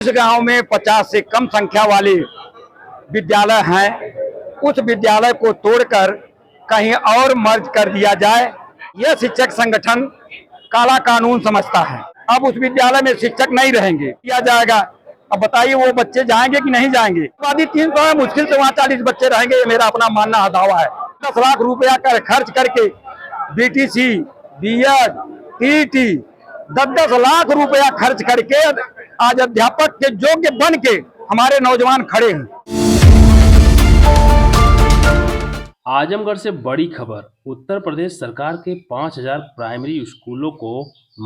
इस गांव में 50 से कम संख्या वाले विद्यालय हैं, उस विद्यालय को तोड़कर कहीं और मर्ज कर दिया जाए, यह शिक्षक संगठन काला कानून समझता है। अब उस विद्यालय में शिक्षक नहीं रहेंगे, किया जाएगा। अब बताइए वो बच्चे जाएंगे कि नहीं जाएंगे? आबादी 300 है, मुश्किल से वहाँ 40 बच्चे रहेंगे, ये मेरा अपना मानना दावा है। 10 लाख रुपया कर खर्च करके बीटीसी, बीएड, टीटी 10-10 लाख रुपया खर्च करके आज अध्यापक के योग्य बन के हमारे नौजवान खड़े हैं। आजमगढ़ से बड़ी खबर। उत्तर प्रदेश सरकार के 5000 प्राइमरी स्कूलों को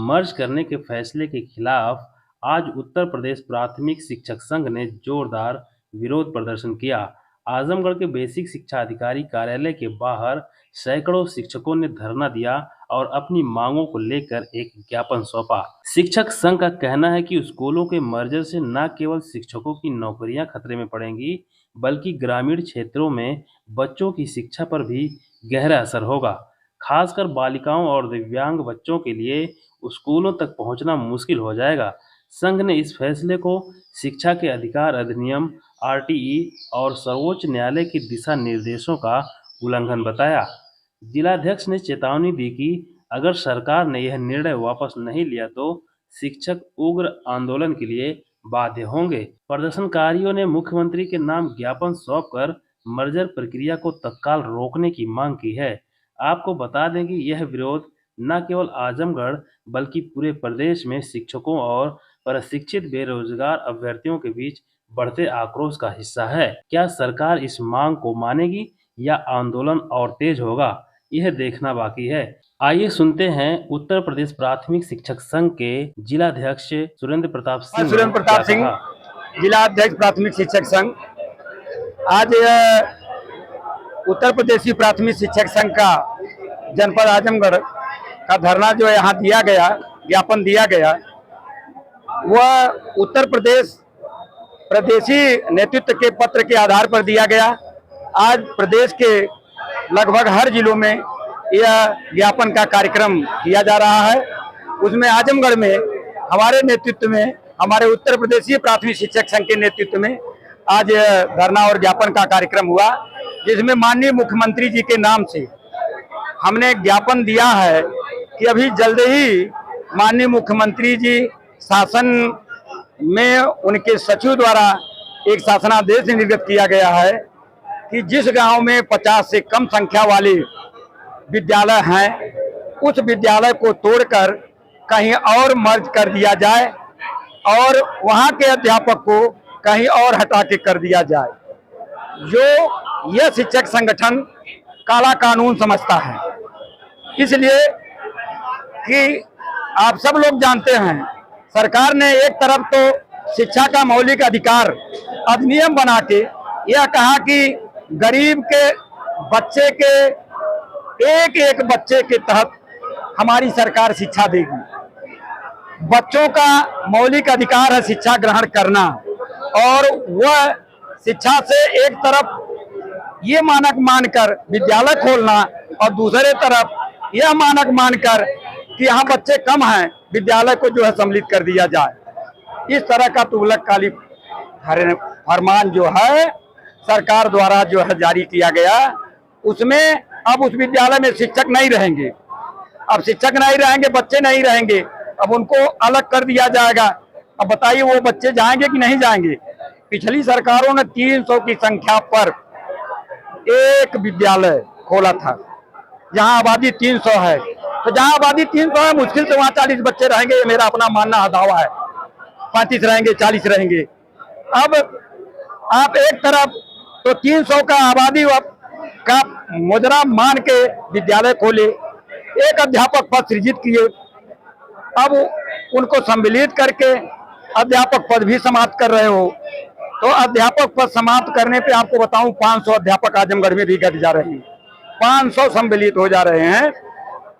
मर्ज करने के फैसले के खिलाफ आज उत्तर प्रदेश प्राथमिक शिक्षक संघ ने जोरदार विरोध प्रदर्शन किया। आजमगढ़ के बेसिक शिक्षा अधिकारी कार्यालय के बाहर सैकड़ों शिक्षकों ने धरना दिया और अपनी मांगों को लेकर एक ज्ञापन सौंपा। शिक्षक संघ का कहना है कि स्कूलों के मर्जर से न केवल शिक्षकों की नौकरियां खतरे में पड़ेंगी, बल्कि ग्रामीण क्षेत्रों में बच्चों की शिक्षा पर भी गहरा असर होगा। खासकर बालिकाओं और दिव्यांग बच्चों के लिए स्कूलों तक पहुंचना मुश्किल हो जाएगा। संघ ने इस फैसले को शिक्षा के अधिकार अधिनियम आरटीई और सर्वोच्च न्यायालय के दिशा निर्देशों का उल्लंघन बताया। जिलाध्यक्ष ने चेतावनी दी कि अगर सरकार ने यह निर्णय वापस नहीं लिया तो शिक्षक उग्र आंदोलन के लिए बाध्य होंगे। प्रदर्शनकारियों ने मुख्यमंत्री के नाम ज्ञापन सौंपकर मर्जर प्रक्रिया को तत्काल रोकने की मांग की है। आपको बता दें कि यह विरोध न केवल आजमगढ़ बल्कि पूरे प्रदेश में शिक्षकों और प्रशिक्षित बेरोजगार अभ्यर्थियों के बीच बढ़ते आक्रोश का हिस्सा है। क्या सरकार इस मांग को मानेगी या आंदोलन और तेज होगा, यह देखना बाकी है। आइए सुनते हैं उत्तर प्रदेश प्राथमिक शिक्षक संघ के जिलाध्यक्ष सुरेंद्र प्रताप सिंह। जिलाध्यक्ष प्राथमिक शिक्षक संघ। आज उत्तर प्रदेशी प्राथमिक शिक्षक संघ का जनपद आजमगढ़ का धरना जो यहाँ दिया गया, ज्ञापन दिया गया, वह उत्तर प्रदेश प्रदेशी नेतृत्व के पत्र के आधार पर दिया गया। आज प्रदेश के लगभग हर जिलों में यह ज्ञापन का कार्यक्रम किया जा रहा है। उसमें आजमगढ़ में हमारे नेतृत्व में, हमारे उत्तर प्रदेशीय प्राथमिक शिक्षक संघ के नेतृत्व में आज धरना और ज्ञापन का कार्यक्रम हुआ, जिसमें माननीय मुख्यमंत्री जी के नाम से हमने ज्ञापन दिया है कि अभी जल्द ही माननीय मुख्यमंत्री जी शासन में उनके सचिव द्वारा एक शासनादेश निर्गत किया गया है कि जिस गांव में 50 से कम संख्या वाले विद्यालय हैं, उस विद्यालय को तोड़कर कहीं और मर्ज कर दिया जाए और वहां के अध्यापक को कहीं और हटा के कर दिया जाए। जो यह शिक्षक संगठन काला कानून समझता है, इसलिए कि आप सब लोग जानते हैं, सरकार ने एक तरफ तो शिक्षा का मौलिक अधिकार अधिनियम बना के यह कहा कि गरीब के बच्चे के एक एक बच्चे के तहत हमारी सरकार शिक्षा देगी। बच्चों का मौलिक अधिकार है शिक्षा ग्रहण करना, और वह शिक्षा से एक तरफ ये मानक मानकर विद्यालय खोलना और दूसरे तरफ यह मानक मानकर कि यहाँ बच्चे कम हैं, विद्यालय को जो है सम्मिलित कर दिया जाए। इस तरह का तुगलकाली फरमान जो है सरकार द्वारा जो है जारी किया गया, उसमें अब उस विद्यालय में शिक्षक नहीं रहेंगे। अब शिक्षक नहीं रहेंगे, बच्चे नहीं रहेंगे, अब उनको अलग कर दिया जाएगा। अब बताइए वो बच्चे जाएंगे कि नहीं जाएंगे? पिछली सरकारों ने 300 की संख्या पर एक विद्यालय खोला था, जहां आबादी 300 है। तो जहां आबादी 300 है, मुश्किल से वहां 40 बच्चे रहेंगे, ये मेरा अपना मानना दावा है। 35 रहेंगे, 40 रहेंगे। अब आप एक तरफ तो 300 का आबादी का मुद्रा मान के विद्यालय खोले, एक अध्यापक पद सृजित किए, अब उनको सम्मिलित करके अध्यापक पद भी समाप्त कर रहे हो। तो अध्यापक पद समाप्त करने पे आपको बताऊं 500 अध्यापक आजमगढ़ में भी घट जा रहे हैं, 500 सम्मिलित हो जा रहे हैं।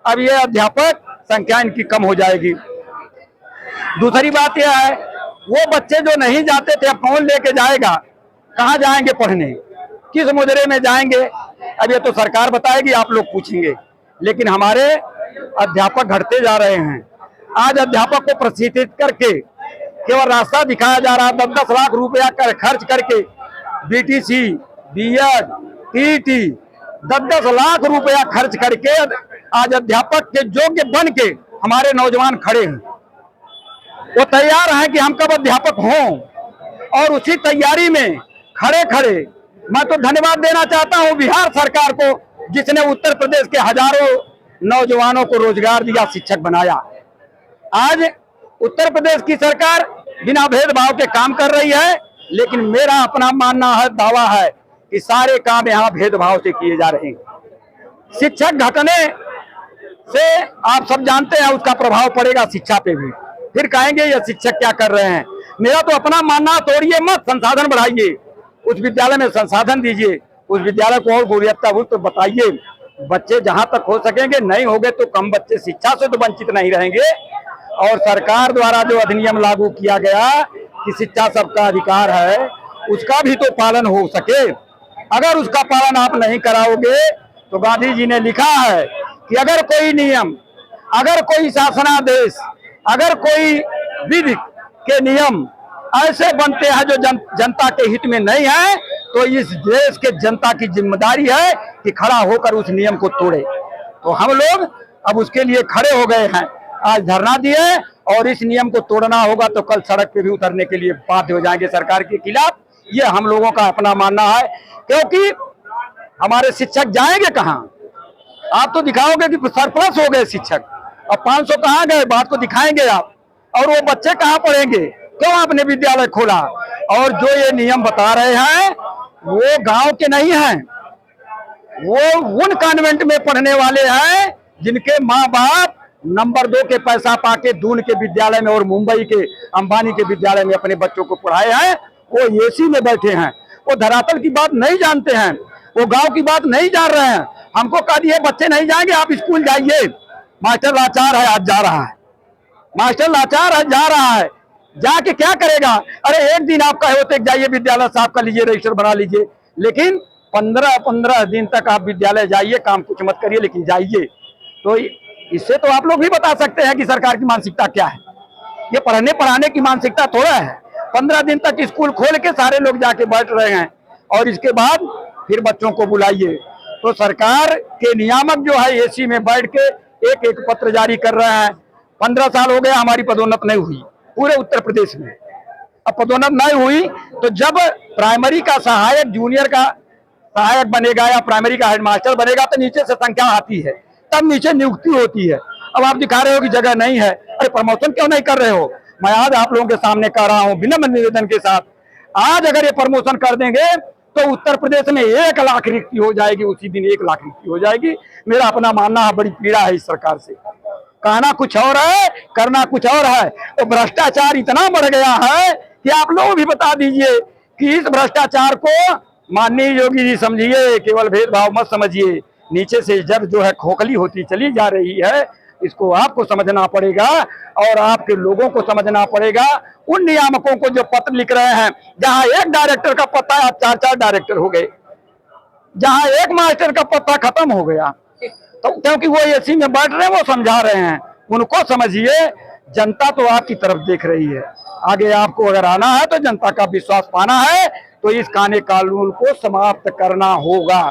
अब ये अध्यापक संख्या इनकी कम हो जाएगी। दूसरी बात यह है, वो बच्चे जो नहीं जाते थे अब कौन लेके जाएगा? कहाँ जाएंगे पढ़ने, किस मुद्रे में जाएंगे? अब ये तो सरकार बताएगी, आप लोग पूछेंगे। लेकिन हमारे अध्यापक घटते जा रहे हैं। आज अध्यापक को प्रशिक्षित करके केवल रास्ता दिखाया जा रहा है। 10-10 लाख रुपया खर्च करके बीटीसी, बीएड, टीटी 10-10 लाख रुपया खर्च करके आज अध्यापक के योग्य बन के हमारे नौजवान खड़े हैं। वो तैयार हैं कि हम कब अध्यापक हों, और उसी तैयारी में खड़े खड़े मैं तो धन्यवाद देना चाहता हूं बिहार सरकार को, जिसने उत्तर प्रदेश के हजारों नौजवानों को रोजगार दिया, शिक्षक बनाया। आज उत्तर प्रदेश की सरकार बिना भेदभाव के काम कर रही है, लेकिन मेरा अपना मानना है, दावा है कि सारे काम यहाँ भेदभाव से किए जा रहे हैं। शिक्षक घटने से आप सब जानते हैं उसका प्रभाव पड़ेगा शिक्षा पे भी। फिर कहेंगे ये शिक्षक क्या कर रहे हैं। मेरा तो अपना मानना, तोड़िए मत, संसाधन बढ़ाइए, उस विद्यालय में संसाधन दीजिए, उस विद्यालय को और गुणवत्तापूर्ण तो बताइए। बच्चे जहां तक हो सकेंगे, नहीं होंगे तो कम बच्चे शिक्षा से तो वंचित नहीं रहेंगे। और सरकार द्वारा जो अधिनियम लागू किया गया कि शिक्षा सबका अधिकार है, उसका भी तो पालन हो सके। अगर उसका पालन आप नहीं कराओगे तो गांधी जी ने लिखा है कि अगर कोई नियम, अगर कोई शासनादेश, अगर कोई विधि के नियम ऐसे बनते हैं जो जनता के हित में नहीं है, तो इस देश के जनता की जिम्मेदारी है कि खड़ा होकर उस नियम को तोड़े। तो हम लोग अब उसके लिए खड़े हो गए हैं, आज धरना दिए, और इस नियम को तोड़ना होगा तो कल सड़क पे भी उतरने के लिए बाध्य हो जाएंगे सरकार के खिलाफ। ये हम लोगों का अपना मानना है, क्योंकि हमारे शिक्षक जाएंगे कहाँ? आप तो दिखाओगे कि सरप्लस हो गए शिक्षक, अब 500 कहाँ गए, बात को दिखाएंगे आप, और वो बच्चे कहाँ पढ़ेंगे? क्यों आपने विद्यालय खोला? और जो ये नियम बता रहे हैं वो गांव के नहीं हैं, वो उन कॉन्वेंट में पढ़ने वाले हैं जिनके माँ बाप नंबर 2 के पैसा पाके दून के विद्यालय में और मुंबई के अंबानी के विद्यालय में अपने बच्चों को पढ़ाए हैं। वो एसी में बैठे हैं, वो धरातल की बात नहीं जानते हैं, वो गांव की बात नहीं जान रहे हैं। हमको कह दिए बच्चे नहीं जाएंगे, आप स्कूल जाइए। मास्टर लाचार है, आज जा रहा है, मास्टर लाचार है, जा रहा है, जाके क्या करेगा? अरे एक दिन आप कहे होते जाइए विद्यालय साफ कर लीजिए, रजिस्टर बना लीजिए, लेकिन 15-15 दिन तक आप विद्यालय जाइए, काम कुछ मत करिए, लेकिन जाइए। तो इससे तो आप लोग भी बता सकते हैं कि सरकार की मानसिकता क्या है। ये पढ़ने पढ़ाने की मानसिकता थोड़ा है। 15 दिन तक स्कूल खोल के सारे लोग जाके बैठ रहे हैं, और इसके बाद फिर बच्चों को बुलाइए। तो सरकार के नियामक जो है एसी में बैठ के एक एक पत्र जारी कर रहे हैं। 15 साल हो गया हमारी पदोन्नत नहीं हुई पूरे उत्तर प्रदेश में। अब पदोन्नत नहीं हुई तो जब प्राइमरी का सहायक, जूनियर का सहायक बनेगा या प्राइमरी का हेडमास्टर बनेगा तो नीचे से संख्या आती है, तब नीचे नियुक्ति होती है। अब आप दिखा रहे हो कि जगह नहीं है, अरे प्रमोशन क्यों नहीं कर रहे हो? मैं आज आप लोगों के सामने कह रहा हूं विनम्र निवेदन के साथ, आज अगर ये प्रमोशन कर देंगे तो उत्तर प्रदेश में 1 लाख रिक्ति हो जाएगी, उसी दिन 1 लाख रिक्ति हो जाएगी। मेरा अपना मानना है, बड़ी पीड़ा है इस सरकार से। कहना कुछ और है, करना कुछ और है। तो भ्रष्टाचार इतना बढ़ गया है कि आप लोग भी बता दीजिए कि इस भ्रष्टाचार को माननीय योगी जी समझिए, केवल भेदभाव मत समझिए। नीचे से जब जो है खोखली होती चली जा रही है, इसको आपको समझना पड़ेगा और आपके लोगों को समझना पड़ेगा। उन नियामकों को जो पत्र लिख रहे हैं, जहां एक डायरेक्टर का पता है 4-4 डायरेक्टर हो गए, जहां एक मास्टर का पता खत्म हो गया, तो क्योंकि वो एसी में बैठ रहे हैं, वो समझा रहे हैं। उनको समझिए, जनता तो आपकी तरफ देख रही है। आगे आपको अगर आना है तो जनता का विश्वास पाना है, तो इस कानून कानून को समाप्त करना होगा।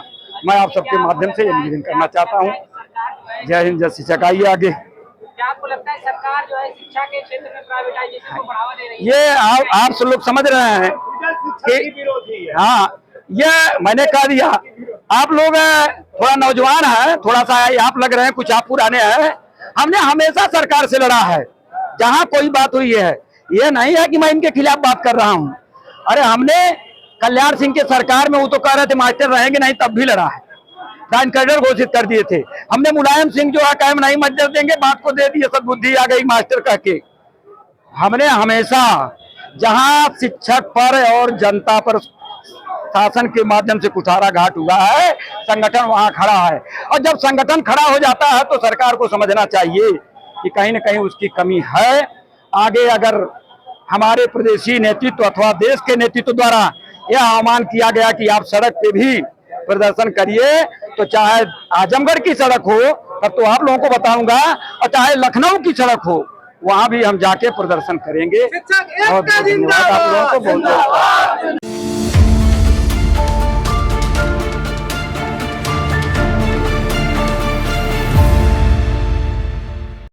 मैं आप सबके माध्यम से निवेदन करना चाहता हूँ। जय हिंद, जय शिक्षक। आइए आगे। क्या आपको लगता है सरकार जो है शिक्षा के क्षेत्र में प्राइवेटाइजेशन को बढ़ावा दे रही है? ये आप सब लोग समझ रहे हैं कि हाँ, ये मैंने कह दिया। आप लोग थोड़ा नौजवान है, थोड़ा सा आप लग रहे हैं, कुछ आप पुराने हैं। हमने हमेशा सरकार से लड़ा है जहां कोई बात हुई है। ये नहीं है कि मैं इनके खिलाफ बात कर रहा हूं। अरे हमने कल्याण सिंह के सरकार में वो तो कह रहे थे मास्टर रहेंगे नहीं, तब भी लड़ा है, डाइन कैडर घोषित कर दिए थे। हमने मुलायम सिंह जो है कायम नहीं मस्जिद देंगे, बात को दे दिए, सद्बुद्धि आ गई मास्टर कह के। हमने हमेशा जहां शिक्षक पर और जनता पर शासन के माध्यम से कुठाराघात हुआ है, संगठन वहां खड़ा है। और जब संगठन खड़ा हो जाता है तो सरकार को समझना चाहिए कि कहीं न कहीं उसकी कमी है। आगे अगर हमारे प्रदेशी नेतृत्व अथवा देश के नेतृत्व द्वारा यह आह्वान किया गया कि आप सड़क पे भी प्रदर्शन करिए, तो चाहे आजमगढ़ की सड़क हो, तब तो आप लोगों को बताऊंगा, और चाहे लखनऊ की सड़क हो, वहाँ भी हम जाके प्रदर्शन करेंगे। शिक्षक बहुत एक का बहुत धन्यवाद आप लोगों को, बहुत बहुत